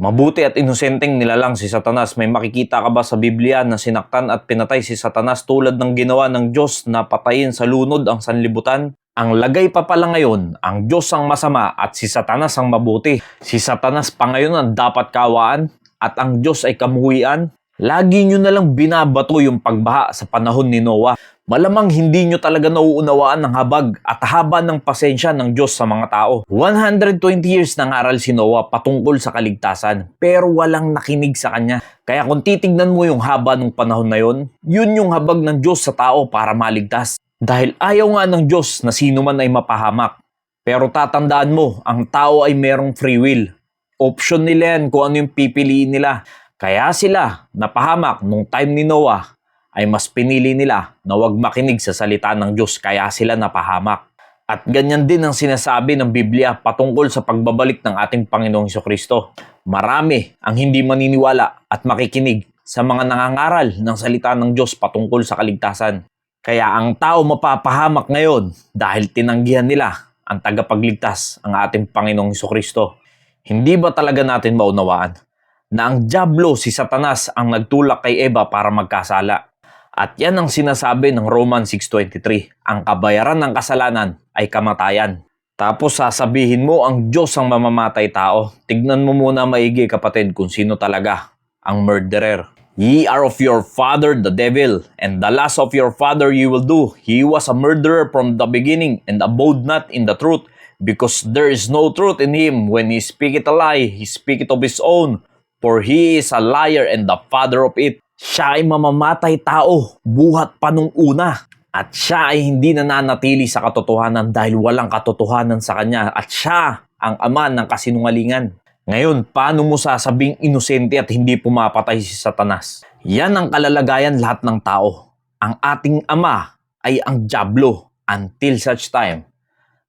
Mabuti at inosenteng nilalang si Satanas. May makikita ka ba sa Biblia na sinaktan at pinatay si Satanas tulad ng ginawa ng Diyos na patayin sa lunod ang sanlibutan? Ang lagay pa pala ngayon, ang Diyos ang masama at si Satanas ang mabuti. Si Satanas pa ngayon ang dapat kawaan at ang Diyos ay kamuhian. Lagi nyo nalang binabato yung pagbaha sa panahon ni Noah. Malamang hindi nyo talaga nauunawaan ang habag at haba ng pasensya ng Diyos sa mga tao. 120 years nangaral si Noah patungkol sa kaligtasan pero walang nakinig sa kanya. Kaya kung titignan mo yung haba ng panahon na yun yung habag ng Diyos sa tao para maligtas. Dahil ayaw nga ng Diyos na sino man ay mapahamak. Pero tatandaan mo, ang tao ay merong free will. Option nila yan kung ano yung pipiliin nila. Kaya sila napahamak nung time ni Noah ay mas pinili nila na huwag makinig sa salita ng Diyos kaya sila napahamak. At ganyan din ang sinasabi ng Biblia patungkol sa pagbabalik ng ating Panginoong Hesukristo. Marami ang hindi maniniwala at makikinig sa mga nangangaral ng salita ng Diyos patungkol sa kaligtasan. Kaya ang tao mapapahamak ngayon dahil tinanggihan nila ang tagapagligtas, ang ating Panginoong Hesukristo. Hindi ba talaga natin maunawaan na ang dyablo si Satanas ang nagtulak kay Eva para magkasala? At yan ang sinasabi ng Romans 6:23. Ang kabayaran ng kasalanan ay kamatayan. Tapos sasabihin mo ang Diyos ang mamamatay tao. Tignan mo muna maigi kapatid kung sino talaga ang murderer. Ye are of your father the devil, and the lust of your father you will do. He was a murderer from the beginning, and abode not in the truth, because there is no truth in him. When he speaketh a lie, he speaketh of his own, for he is a liar and the father of it. Siya ay mamamatay tao, buhat pa nung una. At siya ay hindi nananatili sa katotohanan dahil walang katotohanan sa kanya. At siya ang ama ng kasinungalingan. Ngayon, paano mo sasabing inosente at hindi pumapatay si Satanas? Yan ang kalalagayan lahat ng tao. Ang ating ama ay ang dyablo until such time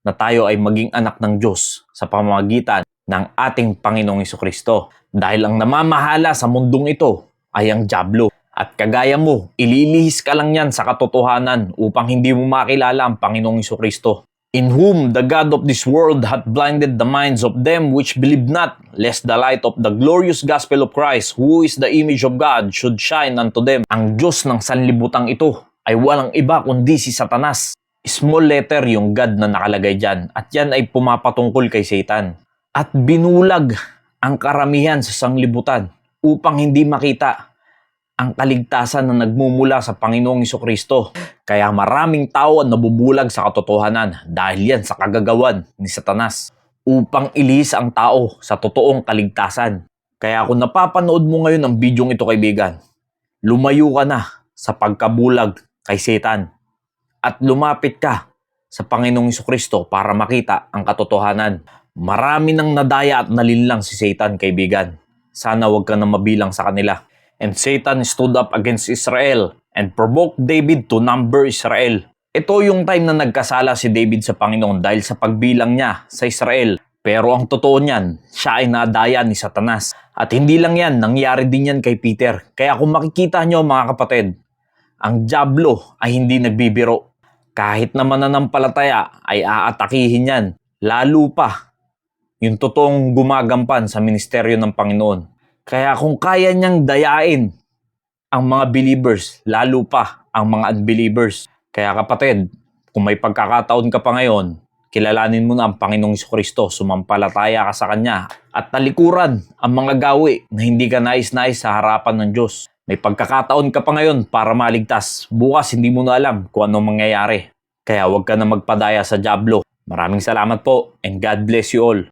na tayo ay maging anak ng Diyos sa pamamagitan ng ating Panginoong Hesukristo. Dahil ang namamahala sa mundong ito ay ang dyablo. At kagaya mo, ililihis ka lang yan sa katotohanan upang hindi mo makilala ang Panginoong Hesukristo. In whom the God of this world hath blinded the minds of them which believe not, lest the light of the glorious gospel of Christ, who is the image of God, should shine unto them. Ang Diyos ng sanlibutang ito ay walang iba kundi si Satanas. Small letter yung God na nakalagay dyan, at yan ay pumapatungkol kay Satan. At binulag ang karamihan sa sanglibutan upang hindi makita ang kaligtasan na nagmumula sa Panginoong Hesukristo. Kaya maraming tao ang nabubulag sa katotohanan dahil yan sa kagagawan ni Satanas upang ilihis ang tao sa totoong kaligtasan. Kaya kung napapanood mo ngayon ang bidyong ito, kaibigan, lumayo ka na sa pagkabulag kay Satan at lumapit ka sa Panginoong Hesukristo para makita ang katotohanan. Marami nang nadaya at nalinlang si Satan, kaibigan. Sana wag ka na mabilang sa kanila. And Satan stood up against Israel and provoked David to number Israel. Ito yung time na nagkasala si David sa Panginoon dahil sa pagbilang niya sa Israel. Pero ang totoo niyan, siya ay nadaya ni Satanas. At hindi lang yan, nangyari din yan kay Peter. Kaya kung makikita nyo mga kapatid, ang dyablo ay hindi nagbibiro. Kahit na mananampalataya ay aatakihin yan. Lalo pa yung totoong gumagampan sa ministeryo ng Panginoon. Kaya kung kaya niyang dayain ang mga believers, lalo pa ang mga unbelievers. Kaya kapatid, kung may pagkakataon ka pa ngayon, kilalanin mo na ang Panginoong Hesukristo, sumampalataya ka sa Kanya, at talikuran ang mga gawi na hindi ka nais-nais sa harapan ng Diyos. May pagkakataon ka pa ngayon para maligtas. Bukas hindi mo na alam kung anong mangyayari. Kaya huwag ka na magpadaya sa dyablo. Maraming salamat po and God bless you all.